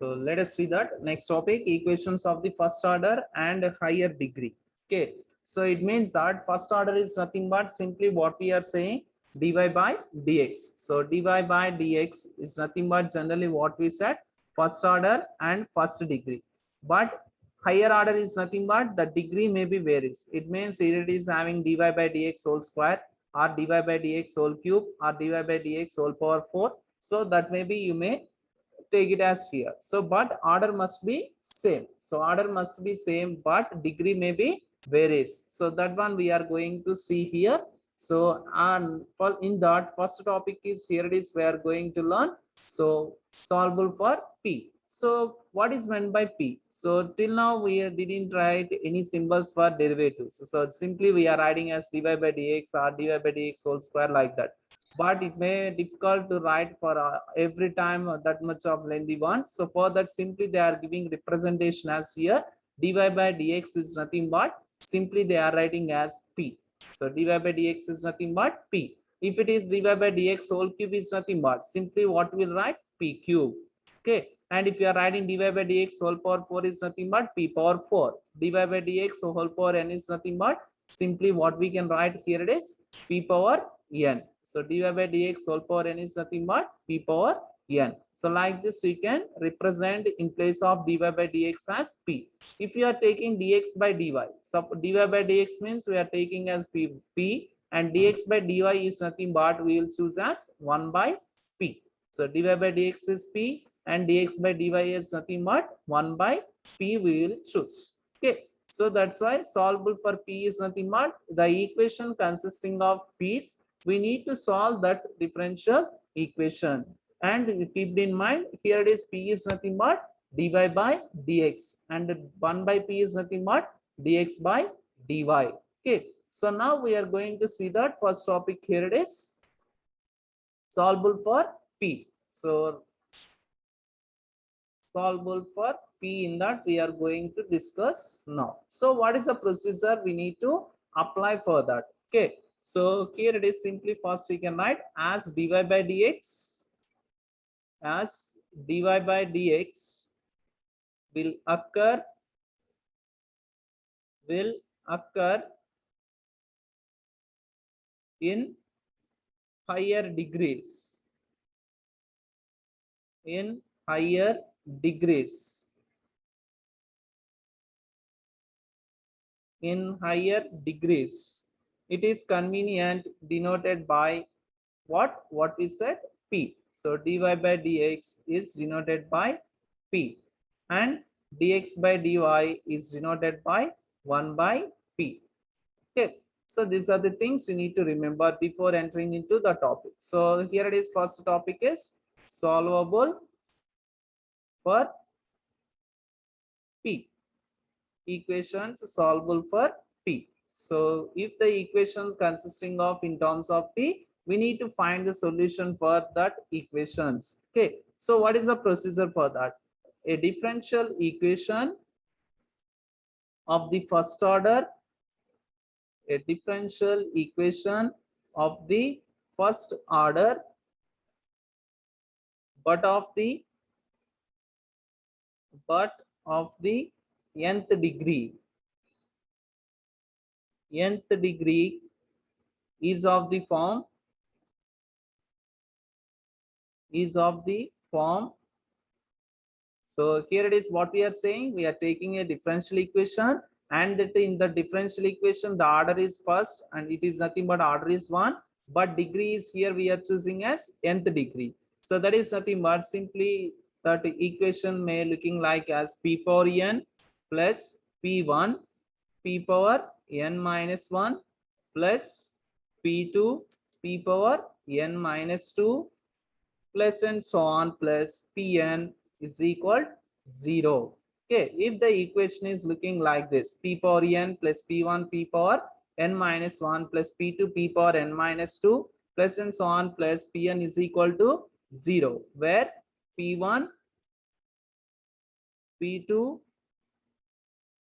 So let us see that next topic, equations of the first order and higher degree. Okay, so it means that first order is nothing but simply what we are saying, dy by dx. So dy by dx is nothing but generally what we said, first order and first degree. But higher order is nothing but the degree may be varies. It means here it is having dy by dx whole square, or dy by dx whole cube, or dy by dx whole power 4. So that maybe you may take it as here. So but order must be same. So order must be same, but degree may be varies. So that one we are going to see here. So and for in that first topic is here it is we are going to learn. So solvable for p. So what is meant by p? So till now we didn't write any symbols for derivatives. So simply we are writing as dy by dx or dy by dx whole square like that. But it may difficult to write for every time that much of lengthy one. So for that simply they are giving representation as here dy by dx is nothing but simply they are writing as p. So dy by dx is nothing but p. If it is dy by dx whole cube is nothing but simply what will write p cube. Okay, and if you are writing dy by dx whole power 4 is nothing but p power 4. Dy by dx whole power n is nothing but simply what we can write here it is p power n. So dy by dx whole power n is nothing but p power n. So like this we can represent in place of dy by dx as p. If you are taking dx by dy, so dy by dx means we are taking as p, and dx by dy is nothing but we will choose as 1 by p. So dy by dx is p and dx by dy is nothing but 1 by p we will choose. Okay, so that's why solvable for p is nothing but the equation consisting of p's. We need to solve that differential equation, and keep in mind here it is p is nothing but dy by dx, and 1 by p is nothing but dx by dy. Okay, so now we are going to see that first topic here it is solvable for p. So solvable for p in that we are going to discuss now. So what is the procedure we need to apply for that? Okay, so here it is simply first we can write as dy by dx, as dy by dx will occur in higher degrees, in higher degrees, in higher degrees. It is convenient denoted by what we said, p. So dy by dx is denoted by p, and dx by dy is denoted by 1 by p. Okay, so these are the things we need to remember before entering into the topic. So here it is, first topic is solvable for p, equations solvable for p. So if the equations consisting of in terms of p, we need to find the solution for that equations. Okay, so what is the procedure for that? A differential equation of the first order, a differential equation of the first order but of the nth degree, nth degree is of the form, so here it is what we are saying, we are taking a differential equation, and that in the differential equation the order is first and it is nothing but order is 1, but degree is here we are choosing as nth degree. So that is nothing but simply that equation may looking like as p power n plus p1 p power n minus 1 plus p2 p power n minus 2 plus and so on plus pn is equal 0. Okay, if the equation is looking like this, p power n plus p1 p power n minus 1 plus p2 p power n minus 2 plus and so on plus pn is equal to 0, where p1 p2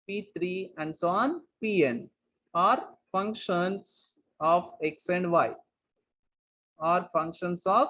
p3 and so on pn are functions of x and y, are functions of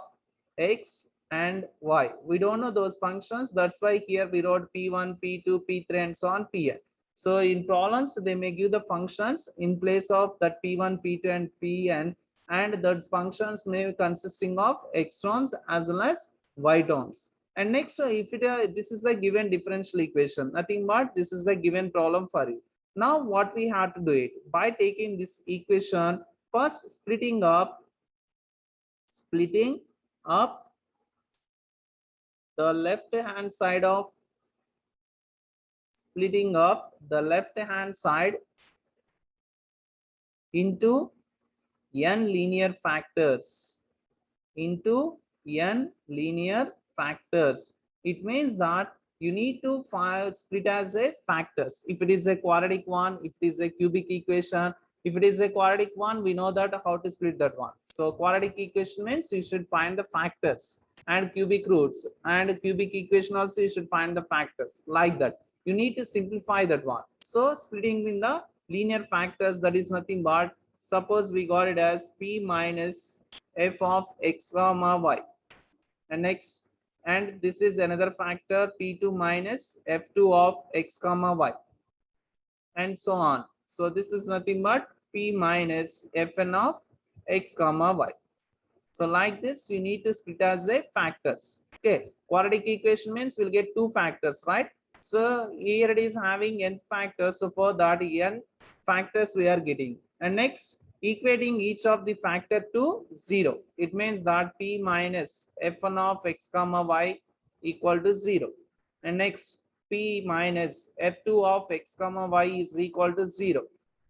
x and y. We don't know those functions. That's why here we wrote p1, p2, p3, and so on, pn. So in problems, they may give the functions in place of that p1, p2, and pn, and those functions may be consisting of x terms as well as y terms. And next, if this is the given differential equation, nothing but this is the given problem for you. Now, what we have to do it by taking this equation, first splitting up the left hand side of splitting up the left hand side into n linear factors It means that you need to split as a factors. If it is a quadratic one, if it is a cubic equation, if it is a quadratic one, we know that how to split that one. So quadratic equation means you should find the factors, and cubic roots, and cubic equation also you should find the factors, like that. You need to simplify that one. So splitting in the linear factors, that is nothing but, suppose we got it as p minus f of x comma y, and next, and this is another factor p2 minus f2 of x comma y, and so on. So this is nothing but p minus fn of x comma y. So like this, you need to split as a factors. Okay, quadratic equation means we'll get two factors, right? So here it is having n factors. So for that n factors we are getting. And next, equating each of the factor to 0. It means that p minus f1 of x comma y equal to 0. And next, p minus f2 of x comma y is equal to 0.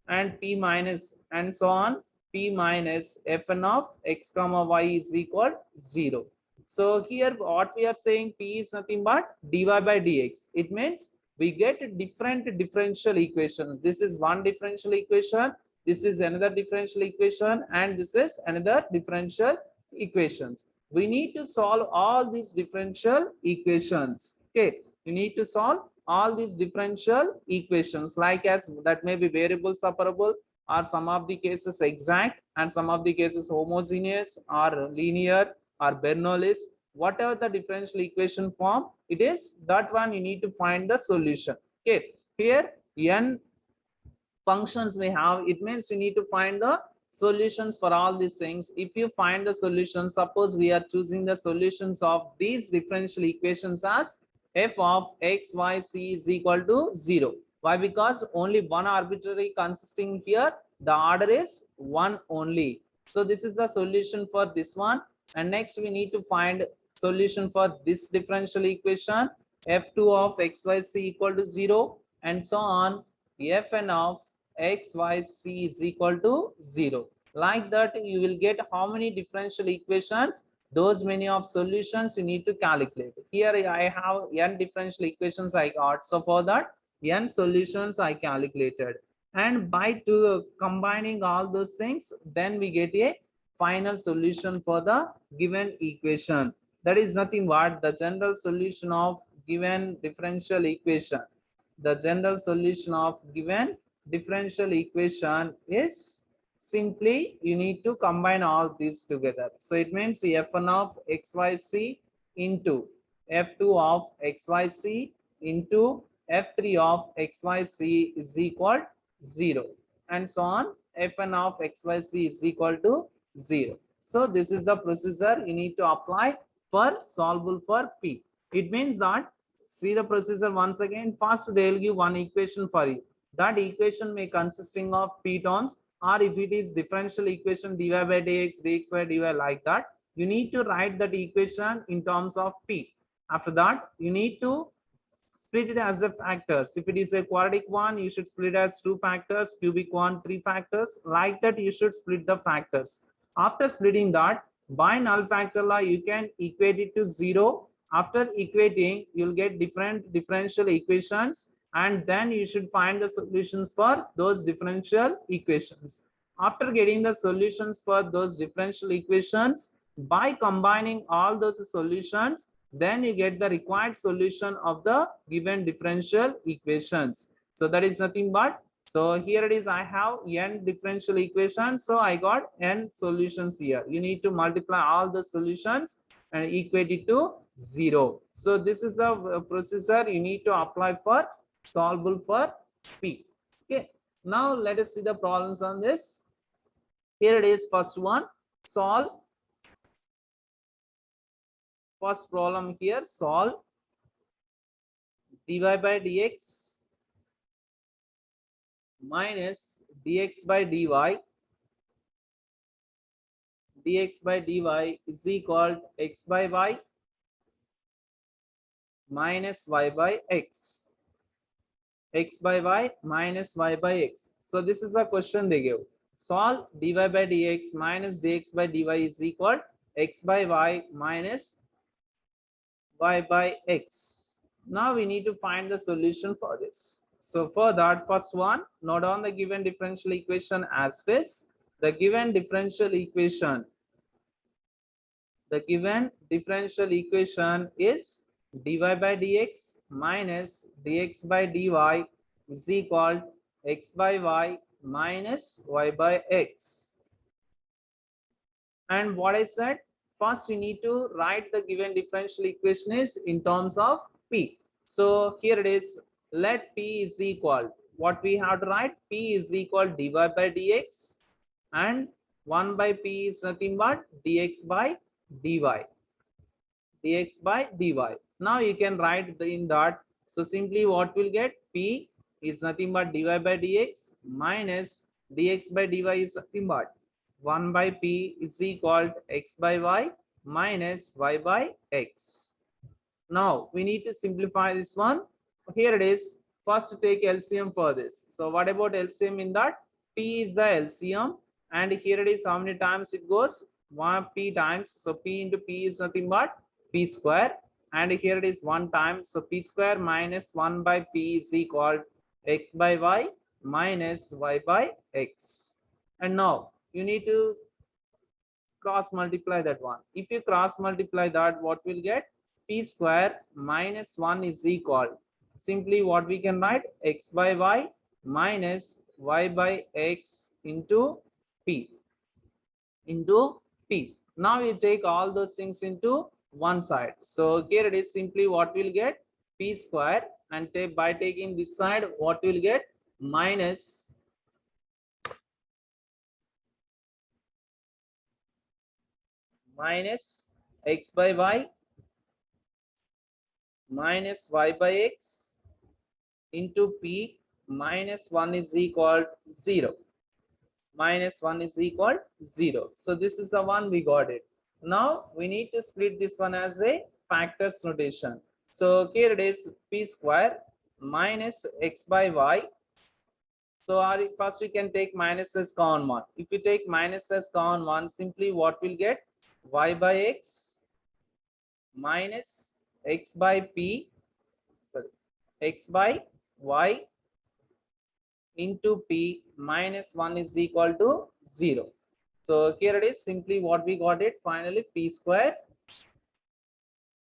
And p minus, and so on, p minus fn of x comma y is equal 0. So here what we are saying, p is nothing but dy by dx. It means we get different differential equations. This is one differential equation, this is another differential equation, and this is another differential equations. We need to solve all these differential equations. Okay, you need to solve all these differential equations, like as that may be variable separable, or some of the cases exact, and some of the cases homogeneous or linear or Bernoulli's. Whatever the differential equation form it is, that one you need to find the solution. Okay, here n functions we have, it means you need to find the solutions for all these things. If you find the solution, suppose we are choosing the solutions of these differential equations as f of x y c is equal to 0. Why? Because only one arbitrary consisting here, the order is 1 only. So this is the solution for this one. And next we need to find solution for this differential equation, f2 of xyc equal to 0, and so on, fn of xyc is equal to 0. Like that, you will get how many differential equations, those many of solutions you need to calculate. Here I have n differential equations I got. So for that, n solutions I calculated. And by combining all those things, then we get a final solution for the given equation. That is nothing but the general solution of given differential equation. The general solution of given differential equation is simply you need to combine all these together. So it means f1 of xyc into f2 of xyc into f3 of xyc is equal 0, and so on, fn of xyc is equal to 0. So this is the procedure you need to apply for solvable for p. It means that, see the procedure once again. First they will give one equation for you. That equation may consisting of p terms, or if it is differential equation dy by dx, dx by dy, like that, you need to write that equation in terms of p. After that, you need to split it as the factors. If it is a quadratic one, you should split as 2 factors, cubic one 3 factors, like that you should split the factors. After splitting that, by null factor law, you can equate it to 0. After equating, you'll get different differential equations, and then you should find the solutions for those differential equations. After getting the solutions for those differential equations, by combining all those solutions, then you get the required solution of the given differential equations. So that is nothing but, so here it is, I have n differential equations, so I got n solutions here. You need to multiply all the solutions and equate it to 0. So this is the procedure you need to apply for solvable for P. Okay. Now let us see the problems on this. Here it is, first one. Solve. First problem here, solve dy by dx minus dx by dy. Dx by dy is equal to x by y minus y by x. X by y minus y by x. So this is the question they gave. Solve dy by dx minus dx by dy is equal x by y minus y by x. Now we need to find the solution for this. So for that, first one, note down the given differential equation as this. The given differential equation is dy by dx minus dx by dy is equal to x by y minus y by x. And what I said, first you need to write the given differential equation is in terms of P. So here it is, let P is equal, what we have to write, P is equal dy by dx and 1 by P is nothing but dx by dy. Dx by dy. Now you can write in that. So simply what will get, P is nothing but dy by dx minus dx by dy is nothing but 1 by P is equal to x by y minus y by x. Now we need to simplify this one. Here it is. First take LCM for this. So what about LCM in that? P is the LCM and here it is how many times it goes? 1 P times. So P into P is nothing but P square and here it is 1 time. So P square minus 1 by P is equal to x by y minus y by x. And now you need to cross multiply that one. If you cross multiply that, what will get? P square minus 1 is equal. Simply what we can write, x by y minus y by x into P. Now you take all those things into one side. So here it is, simply what we'll get, P square, and by taking this side, what we'll get, minus x by y minus y by x into P minus 1 is equal to 0. Minus 1 is equal to 0. So this is the one we got it. Now we need to split this one as a factors notation. So here it is, P square minus x by y. So first we can take minus as common one. If you take minus as common one, simply what will get, y by x minus x by P, sorry, x by y into P minus 1 is equal to 0. So here it is, simply what we got it, finally P square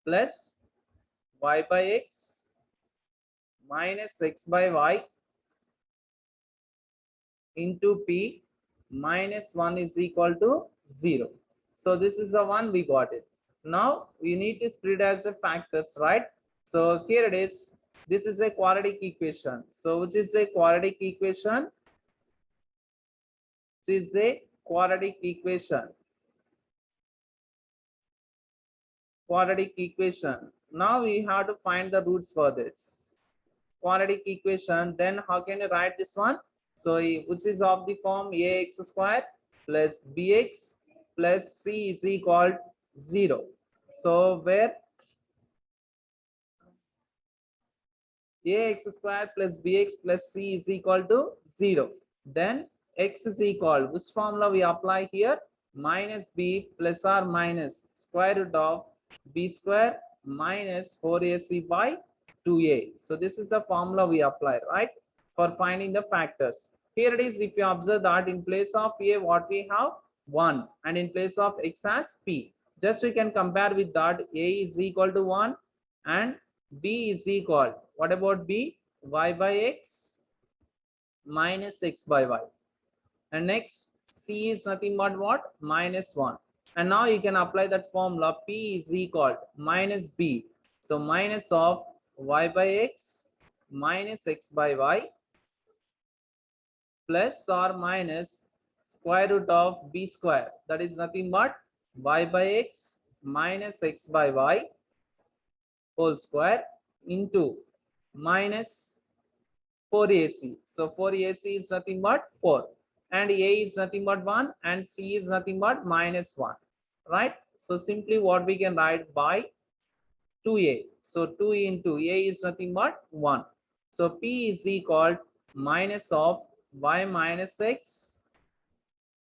plus y by x minus x by y into P minus 1 is equal to 0. So this is the one we got it. Now we need to split as a factors, right? So here it is, this is a quadratic equation. So which is a quadratic equation? Which is a quadratic equation. Quadratic equation. Now we have to find the roots for this quadratic equation. Then how can you write this one? So which is of the form ax square plus bx plus c is equal to 0. So where ax square plus bx plus c is equal to 0, then x is equal, which formula we apply here, minus b plus or minus square root of b square minus 4ac by 2a. So this is the formula we apply, right, for finding the factors. Here it is, if you observe that in place of a what we have, 1, and in place of x as p, just we can compare with that, a is equal to 1 and b is equal, what about b, y by x minus x by y, and next c is nothing but what, minus 1. And now you can apply that formula. P is equal minus B. So minus of y by x minus x by y plus or minus square root of b square. That is nothing but y by x minus x by y whole square into minus 4ac. So 4ac is nothing but 4, and a is nothing but 1, and c is nothing but minus 1, right? So simply what we can write by 2a. So 2 into a is nothing but 1. So p is equal minus of y minus x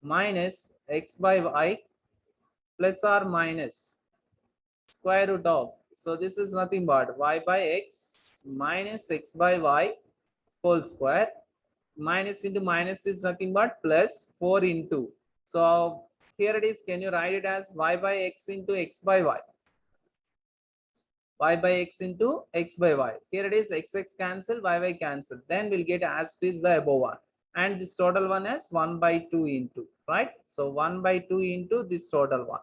minus x by y plus or minus square root of. So this is nothing but y by x minus x by y whole square. Minus into minus is nothing but plus 4 into. So here it is. Can you write it as y by x into x by y? Y by x into x by y. Here it is x cancel, y cancel. Then we'll get as it is the above one. And this total one is 1 by 2 into, right? So 1 by 2 into this total one.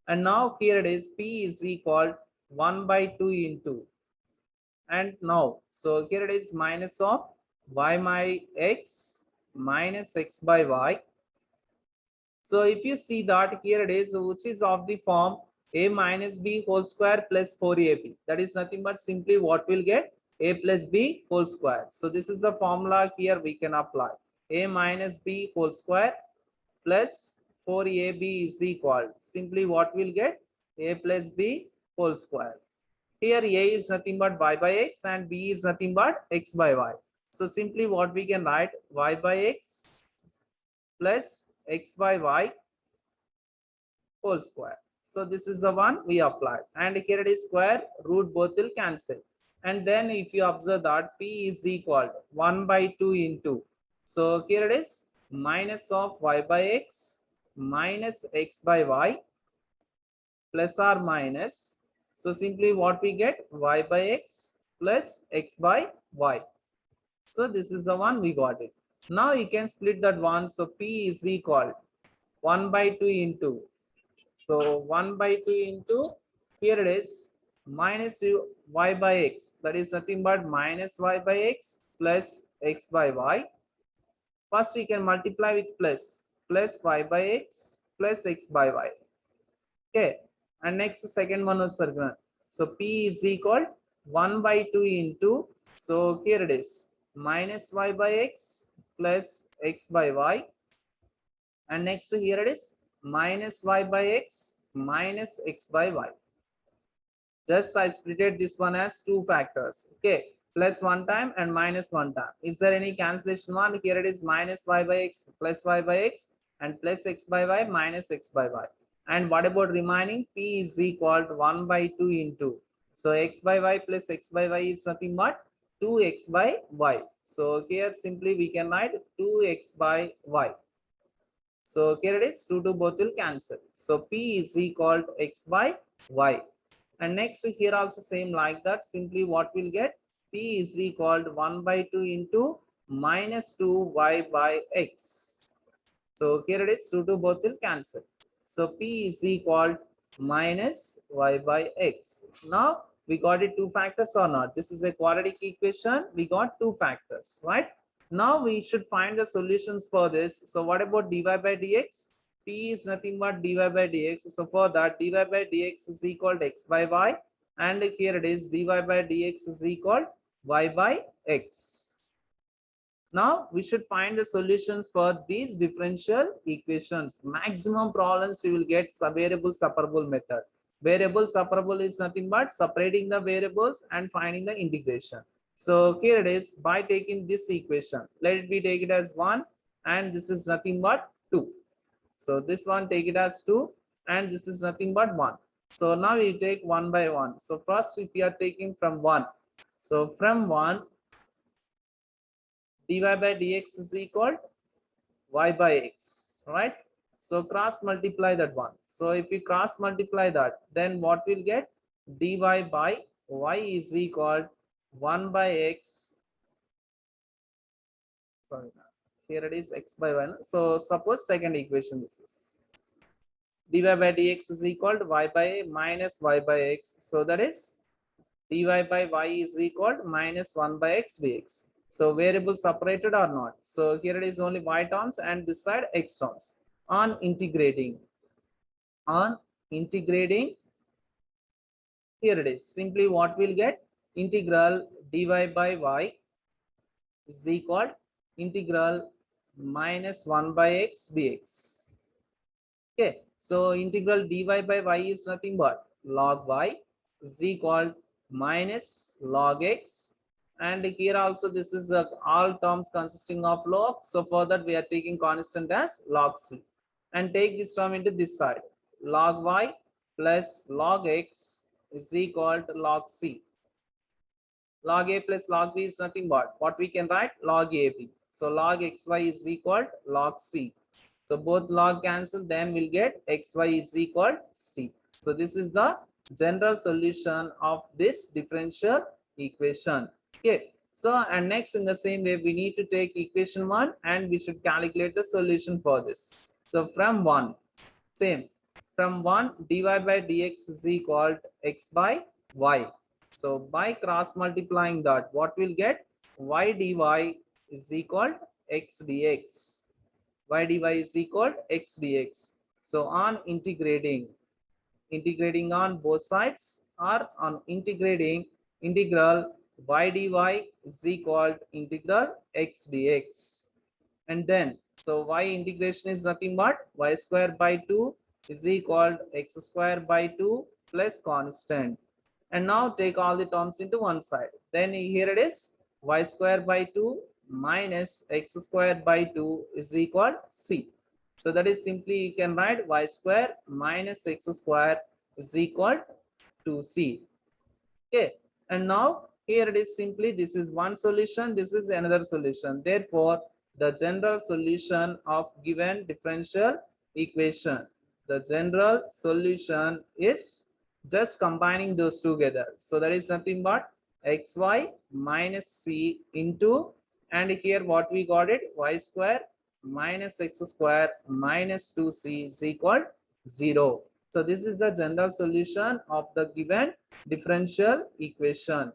And now here it is p is equal 1 by 2 into. And now, so here it is minus of y by x minus x by y. So if you see that here it is, which is of the form a minus b whole square plus 4ab. That is nothing but simply what we'll get, a plus b whole square. So this is the formula here we can apply. A minus b whole square plus 4ab is equal. Simply what we'll get, a plus b whole square. Here a is nothing but y by x and b is nothing but x by y. So simply what we can write, y by x plus x by y whole square. So this is the one we applied, and here it is square root both will cancel. And then if you observe that p is equal to 1 by 2 into, so here it is minus of y by x minus x by y plus or minus. So simply what we get, y by x plus x by y. So this is the one we got it. Now you can split that one. So p is equal 1 by 2 into, so 1 by 2 into, here it is minus y by x. That is nothing but minus y by x plus x by y. First we can multiply with plus y by x plus x by y. Okay. And next second one is circular. So p is equal 1 by 2 into, so here it is minus y by x plus x by y. And next here it is minus y by x minus x by y. Just I splitted this one as two factors. Okay, plus one time and minus one time. Is there any cancellation one? Here it is minus y by x plus y by x and plus x by y minus x by y. And what about remaining? P is equal to 1 by 2 into. So x by y plus x by y is nothing but 2x by y. So here simply we can write 2x by y. So here it is 2 both will cancel. So p is equal to x by y. And next here also same like that. Simply what we'll get, p is equal to 1 by 2 into minus 2y by x. So here it is 2 both will cancel. So p is equal to minus y by x. Now we got it two factors or not? This is a quadratic equation. We got two factors, right? Now we should find the solutions for this. So what about dy by dx? P is nothing but dy by dx. So for that, dy by dx is equal to x by y. And here it is dy by dx is equal to y by x. Now we should find the solutions for these differential equations. Maximum problems you will get variable separable method. Variable separable is nothing but separating the variables and finding the integration. So here it is by taking this equation. Let it be take it as 1 and this is nothing but 2. So this one take it as 2 and this is nothing but 1. So now we take 1 by 1. So first if we are taking from 1. So from 1, dy by dx is equal to y by x, right? So cross multiply that one. So if we cross multiply that, then what we'll get, dy by y is equal to 1 by x. Sorry, here it is x by 1. So suppose second equation this is dy by dx is equal to y by minus y by x. So that is dy by y is equal to minus 1 by x dx. So variable separated or not. So here it is only y terms and this side x terms. On integrating, here it is. Simply what we'll get, integral dy by y is equal to integral minus 1 by x dx. Okay, so integral dy by y is nothing but log y is equal minus log x, and here also this is all terms consisting of log. So for that we are taking constant as log c, and take this term into this side. Log y plus log x is equal to log c. Log a plus log b is nothing but what we can write, log ab. So log xy is equal to log c. So both log cancel, then we'll get xy is equal to c. So this is the general solution of this differential equation. Okay. So and next in the same way we need to take equation 1 and we should calculate the solution for this. So from 1, same, from 1 dy by dx is equal to x by y. So by cross multiplying that, what we'll get, y dy is equal to x dx. Y dy is equal to x dx. So on integrating on both sides, or on integrating, integral y dy is equal to integral x dx. And then, so y integration is nothing but y square by 2 is equal to x square by 2 plus constant. And now take all the terms into one side. Then here it is y square by 2 minus x square by 2 is equal to c. So that is simply you can write y square minus x square is equal to c. Okay. And now here it is simply, this is one solution, this is another solution. Therefore, the general solution of given differential equation, the general solution is just combining those together. So that is nothing but xy minus c into, and here what we got it, y square minus x square minus 2c is equal 0. So this is the general solution of the given differential equation.